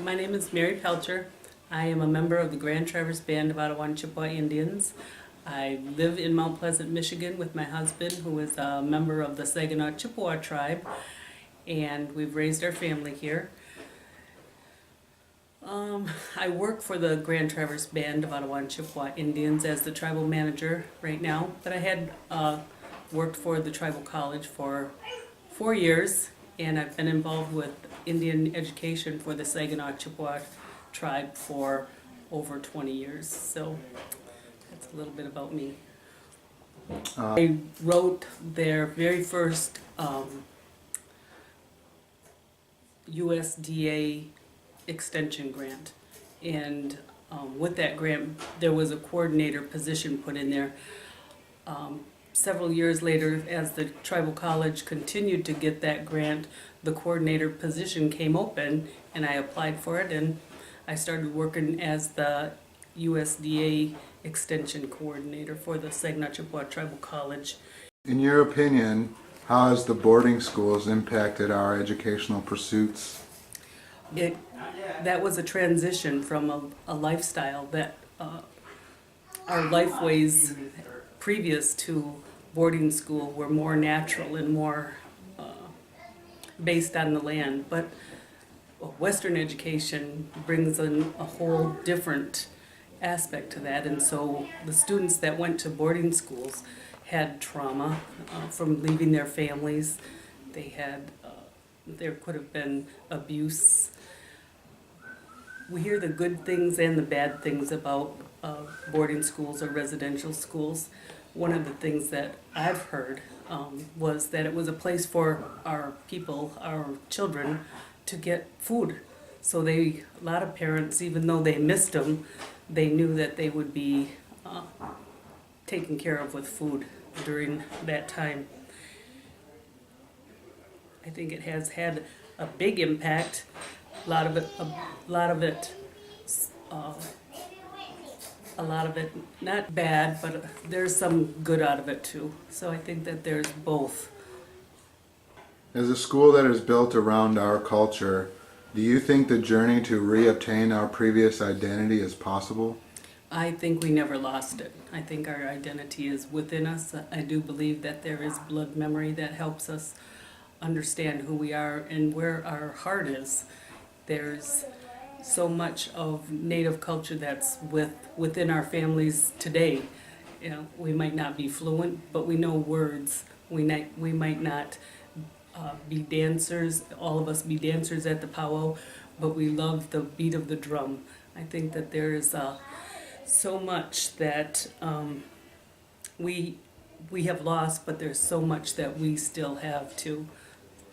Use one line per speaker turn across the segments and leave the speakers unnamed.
My name is Mary Pelcher. I am a member of the Grand Traverse Band of Ottawa Chippewa Indians. I live in Mount Pleasant, Michigan with my husband, who is a member of the Saginaw Chippewa tribe, and we've raised our family here. I work for the Grand Traverse Band of Ottawa Chippewa Indians as the tribal manager right now, but I had worked for the tribal college for 4 years, and I've been involved with Indian education for the Saginaw Chippewa tribe for over 20 years. So that's a little bit about me. I wrote their very first USDA extension grant, and with that grant there was a coordinator position put in there. Several years later, as the tribal college continued to get that grant, the coordinator position came open and I applied for it, and I started working as the USDA extension coordinator for the Saginaw Chippewa Tribal College.
In your opinion, how has the boarding schools impacted our educational pursuits?
That was a transition from a lifestyle that our lifeways previous to boarding school were more natural and more based on the land, but Western education brings in a whole different aspect to that, and so the students that went to boarding schools had trauma from leaving their families. They had there could have been abuse. We hear the good things and the bad things about boarding schools or residential schools. One of the things that I've heard was that it was a place for our people, our children, to get food. So a lot of parents, even though they missed them, they knew that they would be taken care of with food during that time. I think it has had a big impact. A lot of it not bad, but there's some good out of it too. So I think that there's both.
As a school that is built around our culture, do you think the journey to reobtain our previous identity is possible?
I think we never lost it. I think our identity is within us. I do believe that there is blood memory that helps us understand who we are and where our heart is. There's so much of Native culture that's within our families today. You know, we might not be fluent, but we know words. We might not be dancers, all of us be dancers at the powwow, but we love the beat of the drum. I think that there is so much that we have lost, but there's so much that we still have too.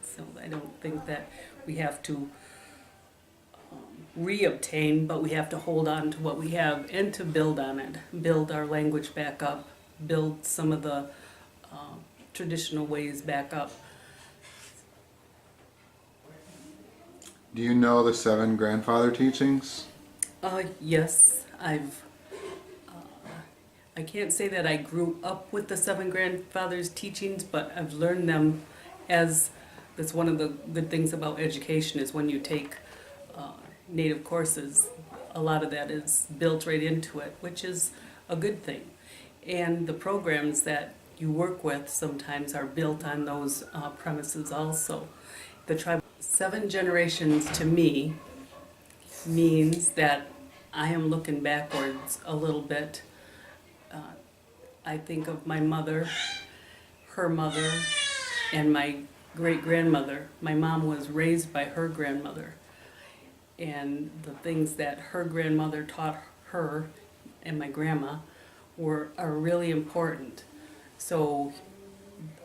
So I don't think that we have to reobtain, but we have to hold on to what we have and to build on it, build our language back up, build some of the traditional ways back up.
Do you know the 7 grandfather teachings?
Yes, I can't say that I grew up with the 7 grandfathers' teachings, but I've learned them as, that's one of the good things about education is when you take Native courses, a lot of that is built right into it, which is a good thing. And the programs that you work with sometimes are built on those premises also. The tribe 7 generations to me means that I am looking backwards a little bit. I think of my mother, her mother, and my great-grandmother. My mom was raised by her grandmother, and the things that her grandmother taught her and my grandma are really important. So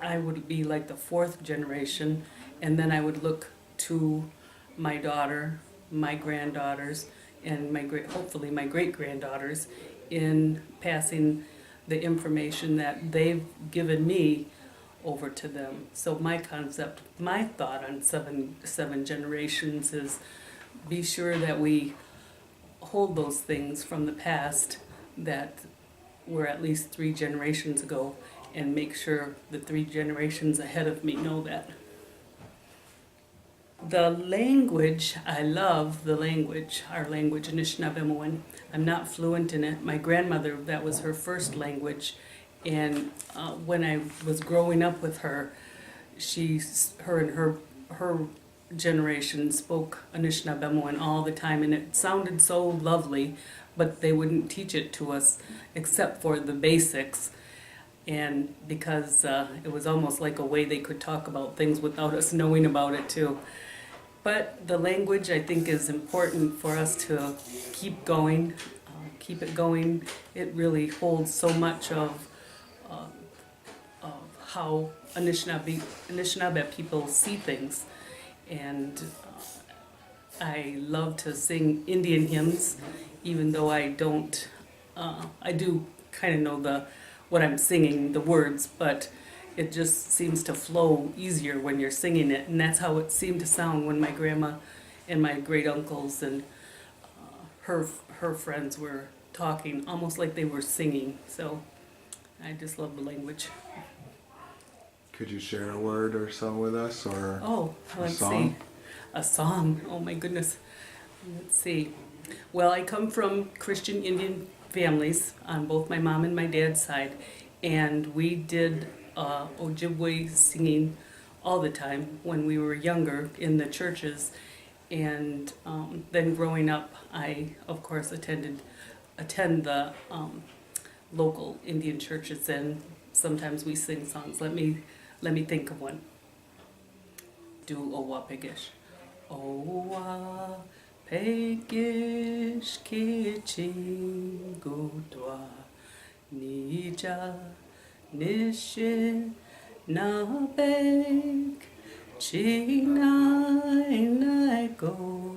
I would be like the 4th generation, and then I would look to my daughter, my granddaughters, and hopefully my great-granddaughters in passing the information that they've given me over to them. So my concept, my thought on seven generations is be sure that we hold those things from the past that were at least 3 generations ago, and make sure the 3 generations ahead of me know that. The language, I love the language, our language, Anishinaabemowin. I'm not fluent in it. My grandmother, that was her first language. And when I was growing up with her, her generation spoke Anishinaabemowin all the time, and it sounded so lovely, but they wouldn't teach it to us except for the basics. And because it was almost like a way they could talk about things without us knowing about it too. But the language, I think, is important for us to keep going, keep it going. It really holds so much of how Anishinaabe people see things. And I love to sing Indian hymns, even though I don't, I do kind of know what I'm singing, the words, but it just seems to flow easier when you're singing it, and that's how it seemed to sound when my grandma and my great uncles and her friends were talking, almost like they were singing. So I just love the language.
Could you share a word or so with us, or
Oh, let's
song?
see, a song. Oh my goodness. Let's see. Well, I come from Christian Indian families on both my mom and my dad's side, and we did Ojibwe singing all the time when we were younger in the churches. And then growing up, I of course attend the local Indian churches, and sometimes we sing songs. Let me think of one. Do Owa Pegish. Owa Pegish Kichin Gudwa Nija Nishin Nabek Chinai go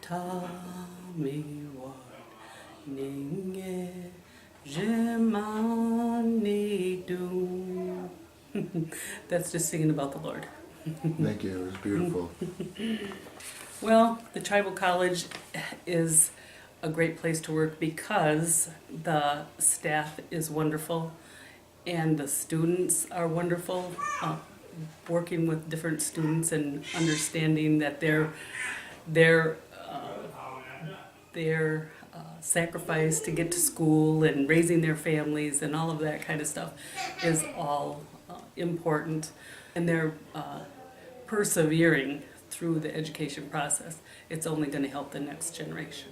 Tami Wat Ninge Jemani Do. That's just singing about the Lord.
Thank you. It was beautiful.
Well, the tribal college is a great place to work because the staff is wonderful and the students are wonderful. Working with different students and understanding that their sacrifice to get to school and raising their families and all of that kind of stuff is all important, and they're persevering through the education process. It's only going to help the next generation.